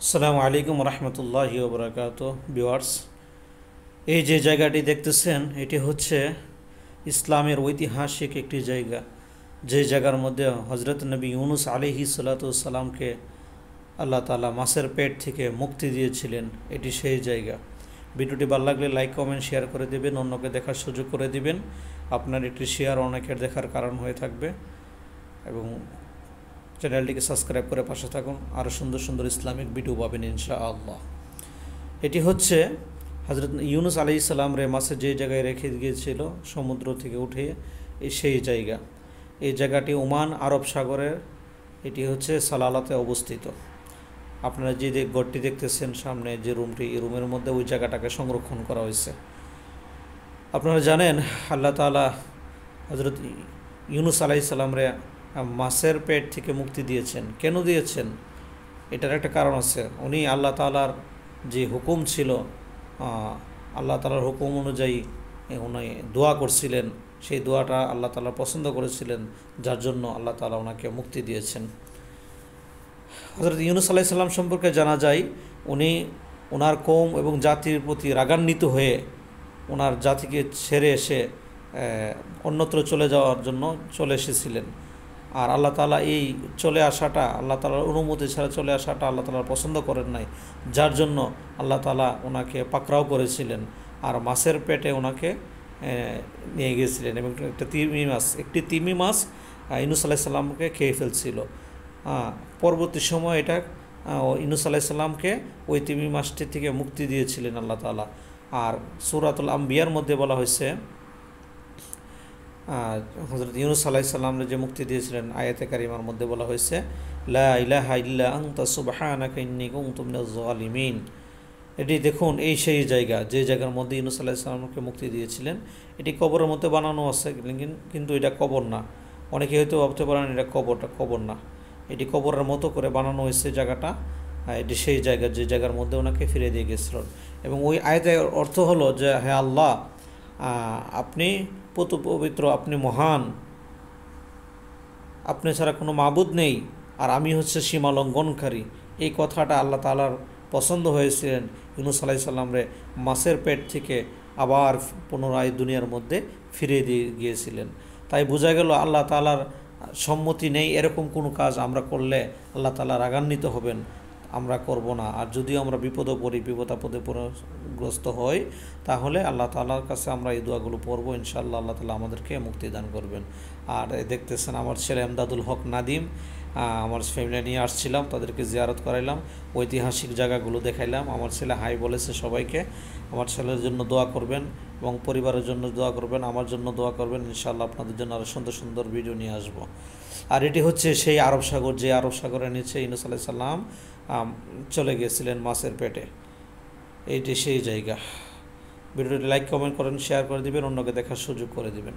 আসসালামু আলাইকুম রহমতুল্লাহি ওবরাকাত ভিউয়ার্স, এই যে জায়গাটি দেখতেছেন এটি হচ্ছে ইসলামের ঐতিহাসিক একটি জায়গা। যে জায়গার মধ্যে হজরত নবী ইউনুস আলাইহিস সালামকে আল্লাহ তাআলা মাছের পেট থেকে মুক্তি দিয়েছিলেন। এটি সেই জায়গা। ভিডিওটি ভালো লাগলে লাইক কমেন্ট শেয়ার করে দিবেন, অন্যকে দেখার সুযোগ করে দিবেন। আপনার একটি শেয়ার অনেকের দেখার কারণ হয়ে থাকবে এবং চ্যানেলটিকে সাবস্ক্রাইব করে পাশে থাকুন। আরও সুন্দর সুন্দর ইসলামিক ভিডিও পাবেন ইনশাআল্লাহ। এটি হচ্ছে হজরত ইউনুস আলাইহিস সালাম রে মাছে যে জায়গায় রেখে গিয়েছিল সমুদ্র থেকে উঠে সেই জায়গা। এই জায়গাটি ওমান আরব সাগরের, এটি হচ্ছে সালালাতে অবস্থিত। আপনারা যে ঘরটি দেখতেছেন সামনে, যে রুমটি, এই রুমের মধ্যে ওই জায়গাটাকে সংরক্ষণ করা হয়েছে। আপনারা জানেন আল্লাহ তাআলা হজরত ইউনুস আলাইহিস সালাম রে মাছের পেট থেকে মুক্তি দিয়েছেন। কেন দিয়েছেন? এটার একটা কারণ আছে। উনি আল্লাহ তাআলার যে হুকুম ছিল, আল্লাহ তাআলার হুকুম অনুযায়ী উনি দোয়া করছিলেন। সেই দোয়াটা আল্লাহ তাআলা পছন্দ করেছিলেন, যার জন্য আল্লাহ তাআলা ওনাকে মুক্তি দিয়েছেন। হযরত ইউনুস আলাইহিস সালাম সম্পর্কে জানা যায়, উনি ওনার কওম এবং জাতির প্রতি রাগান্বিত হয়ে ওনার জাতিকে ছেড়ে এসে অন্যত্র চলে যাওয়ার জন্য চলে এসেছিলেন। আর আল্লাহ তাআলা এই চলে আসাটা, আল্লাহ তাআলার অনুমতি ছাড়া চলে আসাটা আল্লাহ তাআলা পছন্দ করেন নাই, যার জন্য আল্লাহ তাআলা ওনাকে পাকড়াও করেছিলেন আর মাছের পেটে ওনাকে নিয়ে গিয়েছিলেন। এবং একটি তিমি মাছ ইউনুস আলাইহিস সালামকে খেয়ে ফেলছিল। পরবর্তী সময় এটা ইউনুস আলাইহিস সালামকে ওই তিমি মাছটি থেকে মুক্তি দিয়েছিলেন আল্লাহ তাআলা। আর সূরাতুল আম্বিয়ার মধ্যে বলা হয়েছে, হযরত ইউনুস আলাইহিস সালামকে যে মুক্তি দিয়েছিলেন, আয়াতে কারিমার মধ্যে বলা হয়েছে, লা ইলাহা ইল্লা আনতা সুবহানাকা ইন্নী কুনতু মিনাজ জালিমিন। এটি দেখুন, এই সেই জায়গা যে জায়গার মধ্যে ইউনুস আলাইহিস সালামকে মুক্তি দিয়েছিলেন। এটি কবরের মধ্যে বানানো আছে, কিন্তু এটা কবর না। অনেকে হয়তো ভাবতে পারেন এটা কবর না। এটি কবরের মতো করে বানানো হয়েছে জায়গাটা। এটি সেই জায়গা যে জায়গার মধ্যে ওনাকে ফিরে দিয়ে গেছিলেন। এবং ওই আয়াতের অর্থ হলো যে, হে আল্লাহ, আপনি পবিত্র, আপনি মহান, আপনি ছাড়া কোনো মাবুদ নেই, আর আমি হচ্ছে সীমা লঙ্ঘনকারী। এই কথাটা আল্লাহ তাআলার পছন্দ হয়েছিলেন ইউনুস আলাইহিস সালাম রে মাছের পেট থেকে আবার পুনরায় দুনিয়ার মধ্যে ফিরিয়ে দিয়ে গিয়েছিলেন। তাই বোঝা গেল আল্লাহ তাআলার সম্মতি নেই এরকম কোনো কাজ আমরা করলে আল্লাহ তাআলা রাগান্বিত হবেন, আমরা করব না। আর যদিও আমরা বিপদে পড়ি, বিপদাপদে গ্রস্ত হই, তাহলে আল্লাহ তাআলার কাছে আমরা এই দোয়াগুলো পড়বো। ইনশাআল্লাহ আল্লাহ তাআলা আমাদেরকে মুক্তি দান করবেন। আর দেখতেছেন আমার ছেলে এমদাদুল হক নাদিম, আমার ফ্যামিলি নিয়ে আসছিলাম, তাদেরকে জিয়ারত করাইলাম, ঐতিহাসিক জায়গাগুলো দেখাইলাম। আমার ছেলে হাই বলেছে সবাইকে। আমার ছেলের জন্য দোয়া করবেন এবং পরিবারের জন্য দোয়া করবেন, আমার জন্য দোয়া করবেন। ইনশাআল্লাহ আপনাদের জন্য আরও সুন্দর সুন্দর ভিডিও নিয়ে আসবো। আর এটি হচ্ছে সেই আরব সাগর, যে আরব সাগরের নিচে ইউনুস আলাইহিস সালাম চলে গিয়েছিলেন মাছের পেটে। এইটি সেই জায়গা। ভিডিওটি লাইক কমেন্ট করেন, শেয়ার করে দিবেন, অন্যকে দেখার সুযোগ করে দিবেন।